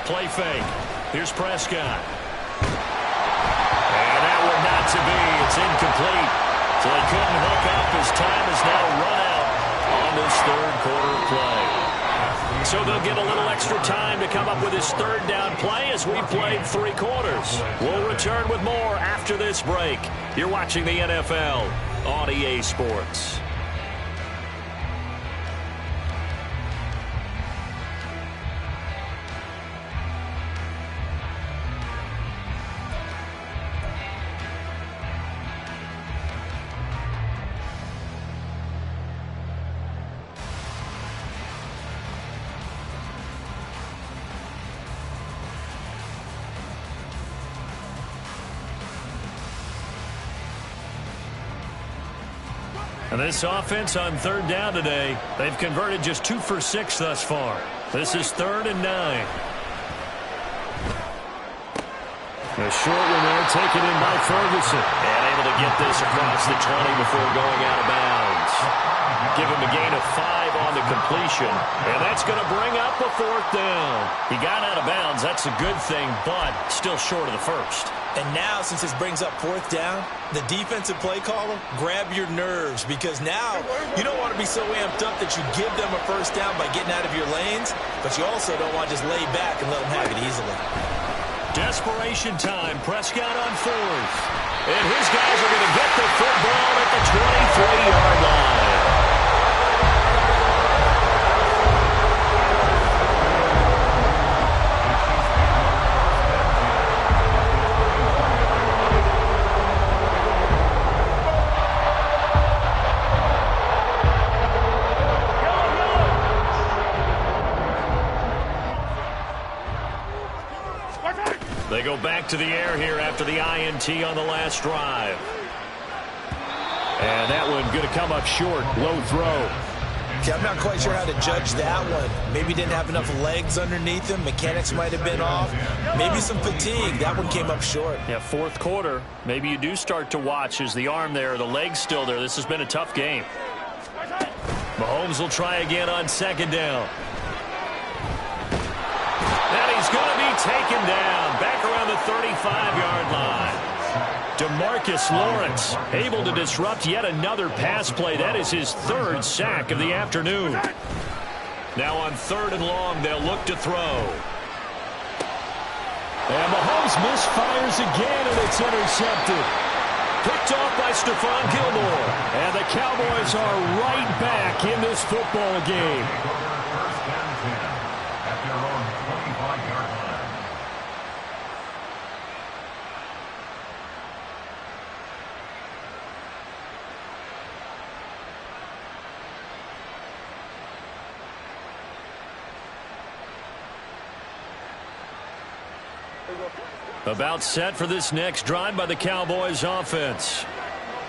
Play fake. Here's Prescott. And that one not to be. It's incomplete. So they couldn't hook up. His time is now run out on this third quarter play. So they'll get a little extra time to come up with his third down play as we played 3 quarters. We'll return with more after this break. You're watching the NFL on EA Sports. And this offense on third down today, they've converted just 2 for 6 thus far. This is 3rd and 9. A short one there, taken in by Ferguson. And able to get this across the 20 before going out of bounds. Give him a gain of 5 on the completion. And that's going to bring up a 4th down. He got out of bounds. That's a good thing, but still short of the first. And now, since this brings up 4th down, the defensive play caller, grab your nerves, because now you don't want to be so amped up that you give them a first down by getting out of your lanes, but you also don't want to just lay back and let them have it easily. Desperation time. Prescott on 4th. And his guys are going to get the football at the 23-yard line. They go back to the air here after the INT on the last drive. And that one going to come up short. Low throw. Okay, I'm not quite sure how to judge that one. Maybe didn't have enough legs underneath him. Mechanics might have been off. Maybe some fatigue. That one came up short. Yeah, 4th quarter. Maybe you do start to watch as the arm there, the leg's still there. This has been a tough game. Mahomes will try again on 2nd down. And he's going to be taken down back around the 35-yard line. DeMarcus Lawrence able to disrupt yet another pass play. That is his 3rd sack of the afternoon. Now on 3rd and long, they'll look to throw. And Mahomes misfires again, and it's intercepted. Picked off by Stephon Gilmore. And the Cowboys are right back in this football game. About set for this next drive by the Cowboys offense.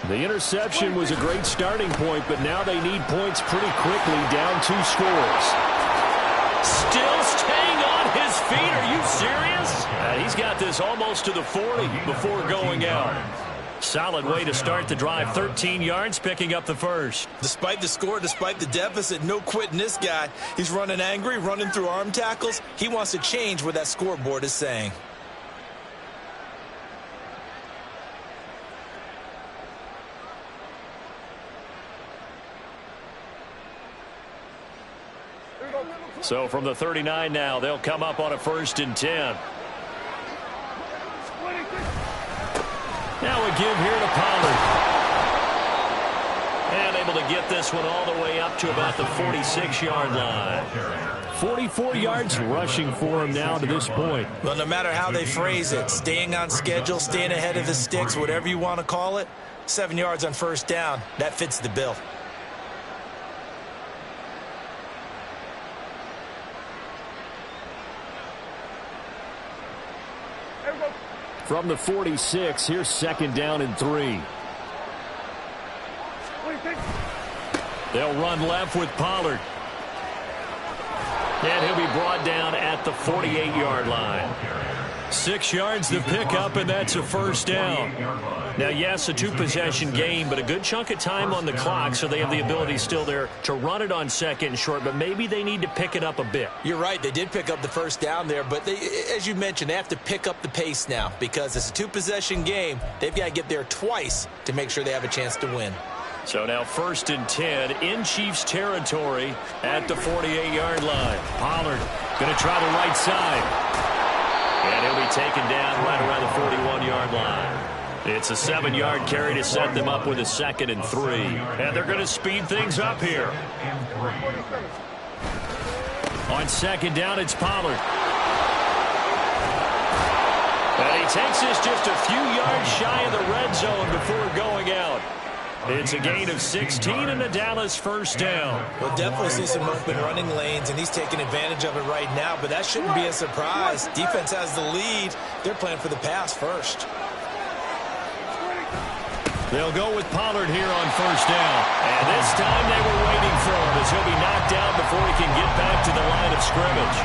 The interception was a great starting point, but now they need points pretty quickly, down 2 scores. Still staying on his feet. Are you serious? He's got this almost to the 40 before going out. Solid way to start the drive. 13 yards, picking up the first. Despite the score, despite the deficit, no quitting this guy. He's running angry, running through arm tackles. He wants to change what that scoreboard is saying. So from the 39 now, they'll come up on a 1st and 10. Now a give here to Pollard. And able to get this one all the way up to about the 46-yard line. 44 yards rushing for him now to this point. Well, no matter how they phrase it, staying on schedule, staying ahead of the sticks, whatever you want to call it, 7 yards on 1st down, that fits the bill. From the 46, here's 2nd down and 3. They'll run left with Pollard. And he'll be brought down at the 48-yard line. 6 yards to pick up, and that's a first down. Now, yes, a two-possession game, but a good chunk of time on the clock, so they have the ability still there to run it on second and short, but maybe they need to pick it up a bit. You're right. They did pick up the first down there, but they, as you mentioned, they have to pick up the pace now because it's a two-possession game. They've got to get there twice to make sure they have a chance to win. So now 1st and 10 in Chiefs territory at the 48-yard line. Pollard going to try the right side. And he'll be taken down right around the 41-yard line. It's a 7-yard carry to set them up with a 2nd and 3. And they're going to speed things up here. On 2nd down, it's Pollard. And he takes this just a few yards shy of the red zone before going out. It's a gain of 16 and a Dallas first down. We'll definitely see some open running lanes, and he's taking advantage of it right now, but that shouldn't be a surprise. Defense has the lead. They're playing for the pass first. They'll go with Pollard here on first down. And this time they were waiting for him as he'll be knocked down before he can get back to the line of scrimmage.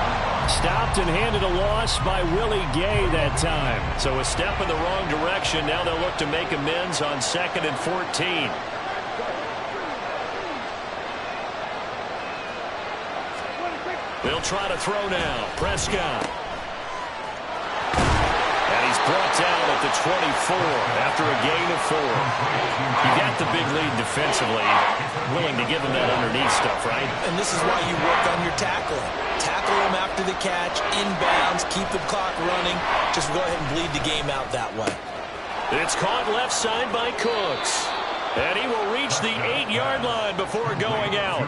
Stopped and handed a loss by Willie Gay that time. So a step in the wrong direction. Now they'll look to make amends on 2nd and 14. They'll try to throw now. Prescott. He's brought down at the 24 after a gain of 4. You got the big lead defensively. Willing to give him that underneath stuff, right? And this is why you work on your tackling. Tackle him after the catch, inbounds, keep the clock running. Just go ahead and bleed the game out that way. It's caught left side by Cooks. And he will reach the 8-yard line before going out.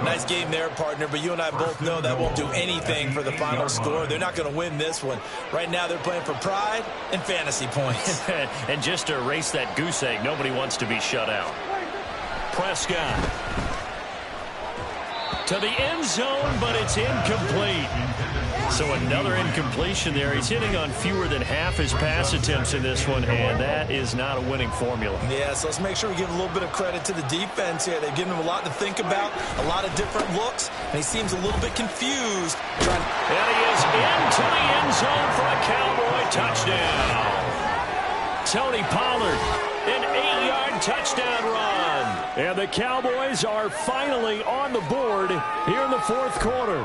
Nice game there, partner, but you and I both know that won't do anything for the final score. They're not going to win this one. Right now they're playing for pride and fantasy points. And just to erase that goose egg, nobody wants to be shut out. Prescott. To the end zone, but it's incomplete. So another incompletion there. He's hitting on fewer than half his pass attempts in this one, and that is not a winning formula. Yeah, so let's make sure we give a little bit of credit to the defense here. They've given him a lot to think about, a lot of different looks, and he seems a little bit confused. And he is into the end zone for a Cowboy touchdown. Tony Pollard, an 8-yard touchdown run. And the Cowboys are finally on the board here in the 4th quarter.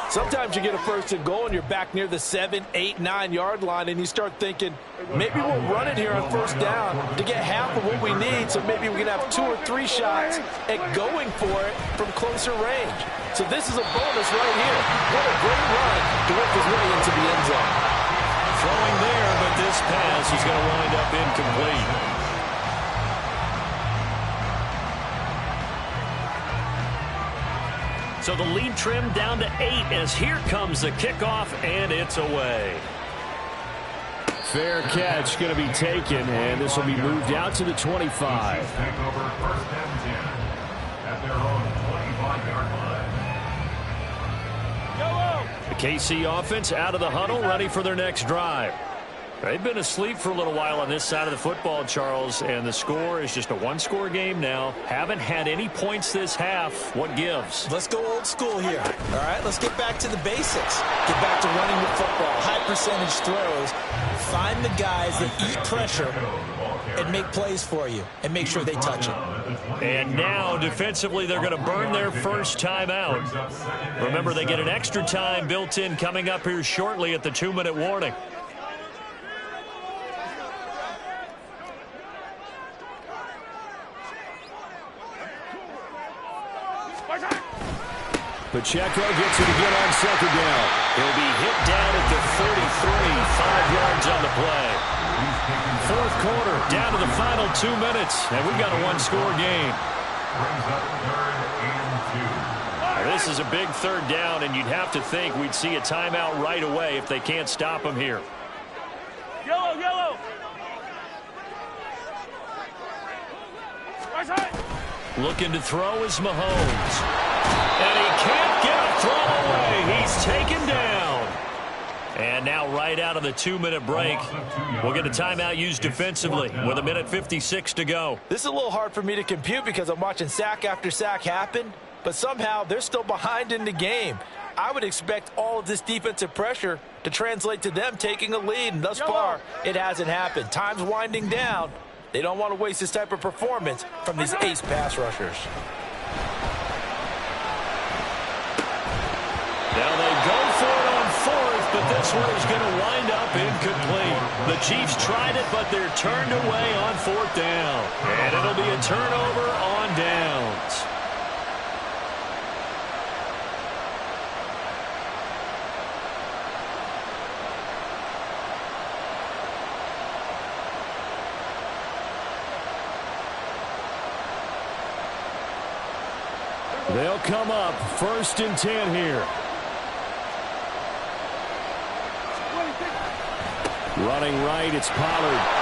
Sometimes you get a 1st and goal and you're back near the 7, 8, 9-yard line and you start thinking, maybe we'll run it here on 1st down to get half of what we need, so maybe we can have 2 or 3 shots at going for it from closer range. So this is a bonus right here. What a great run to work his way into the end zone. Throwing there, but this pass is going to wind up incomplete. So the lead trimmed down to 8 as here comes the kickoff, and it's away. Fair catch going to be taken, and this will be moved out to the 25. The KC offense out of the huddle, ready for their next drive. They've been asleep for a little while on this side of the football, Charles, and the score is just a one-score game now. Haven't had any points this half. What gives? Let's go old school here. All right, let's get back to the basics. Get back to running the football, high percentage throws. Find the guys that eat pressure and make plays for you and make sure they touch it. And now, defensively, they're going to burn their first time out. Remember, they get an extra time built in coming up here shortly at the 2-minute warning. Pacheco gets it again on 2nd down. He'll be hit down at the 43, 5 yards on the play. 4th quarter, down to the final 2 minutes, and we've got a one-score game. This is a big 3rd down, and you'd have to think we'd see a timeout right away if they can't stop him here. Yellow, yellow. Looking to throw is Mahomes. And he can't get a throw away. He's taken down. And now right out of the 2-minute break, we'll get a timeout used defensively with 1:56 to go. This is a little hard for me to compute because I'm watching sack after sack happen, but somehow they're still behind in the game. I would expect all of this defensive pressure to translate to them taking a lead. And thus far, it hasn't happened. Time's winding down. They don't want to waste this type of performance from these ace pass rushers. Now they go for it on fourth, but this one is going to wind up incomplete. The Chiefs tried it, but they're turned away on fourth down. And it'll be a turnover on downs. They'll come up 1st and 10 here. Running right, it's Pollard.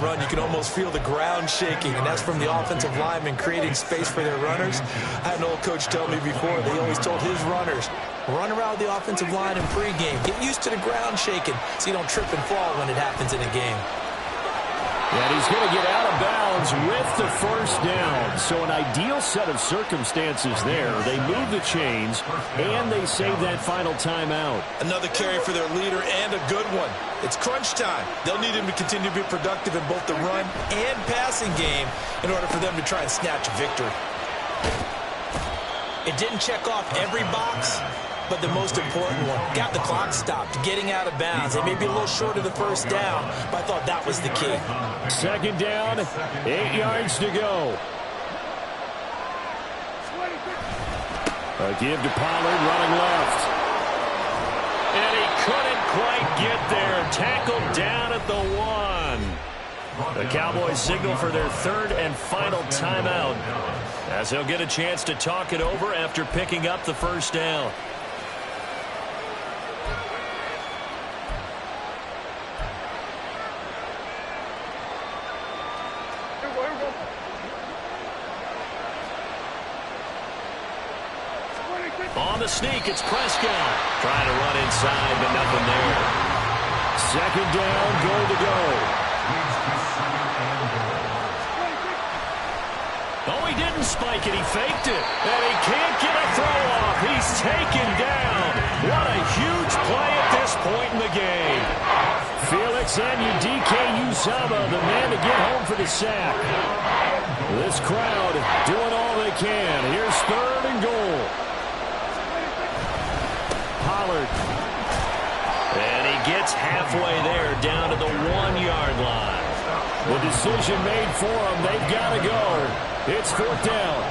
Run, you can almost feel the ground shaking, and that's from the offensive linemen creating space for their runners. I had an old coach tell me before, they always told his runners, run around the offensive line in pregame. Get used to the ground shaking so you don't trip and fall when it happens in a game. And he's going to get out of bounds with the first down. So an ideal set of circumstances there. They move the chains, and they save that final timeout. Another carry for their leader, and a good one. It's crunch time. They'll need him to continue to be productive in both the run and passing game in order for them to try and snatch a victory. It didn't check off every box, but the most important one, got the clock stopped, getting out of bounds. They may be a little short of the first down, but I thought that was the key. 2nd down, 8 yards to go. A give to Pollard, running left. And he couldn't quite get there. Tackled down at the 1. The Cowboys signal for their 3rd and final timeout, as they'll get a chance to talk it over after picking up the first down. On the sneak, it's Prescott. Trying to run inside, but nothing there. 2nd down, goal to go. Oh, he didn't spike it. He faked it. And he can't get a throw off. He's taken down. What a huge play at this point in the game. Felix Anudike-Uzomah, the man to get home for the sack. This crowd doing all they can. Here's 3rd and goal. Pollard. And he gets halfway there, down to the 1-yard line. The decision made for them. They've got to go. It's 4th down.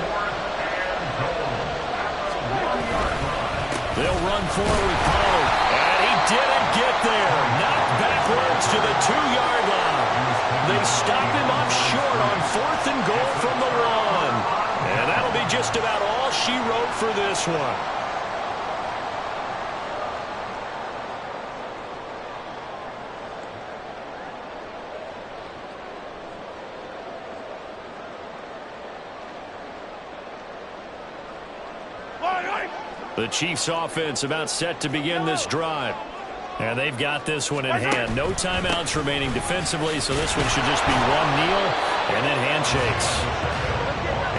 They'll run forward with Pollard. And he didn't get there. Knocked backwards to the 2-yard line. They stop him up short on 4th and goal from the 1. And that'll be just about all she wrote for this one. The Chiefs offense about set to begin this drive. And they've got this one in hand. No timeouts remaining defensively, so this one should just be one kneel and then handshakes.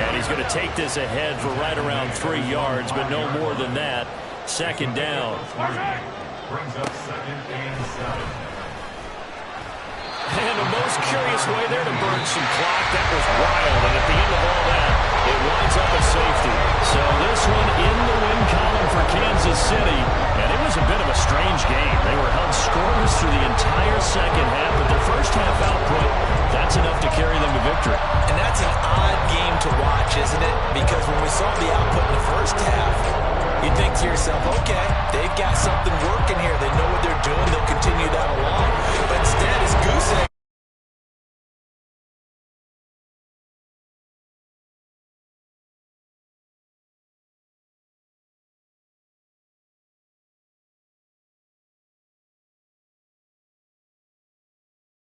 And he's going to take this ahead for right around 3 yards, but no more than that. 2nd down. And the most curious way there to burn some clock. That was wild. And at the end of all that, it winds up a safety. So this one in the win column for Kansas City. And it was a bit of a strange game. They were held scoreless through the entire second half, but their first half output, that's enough to carry them to victory. And that's an odd game to watch, isn't it? Because when we saw the output in the first half, you think to yourself, okay, they've got something working here. They know what they're doing. They'll continue that along. But instead, as Goose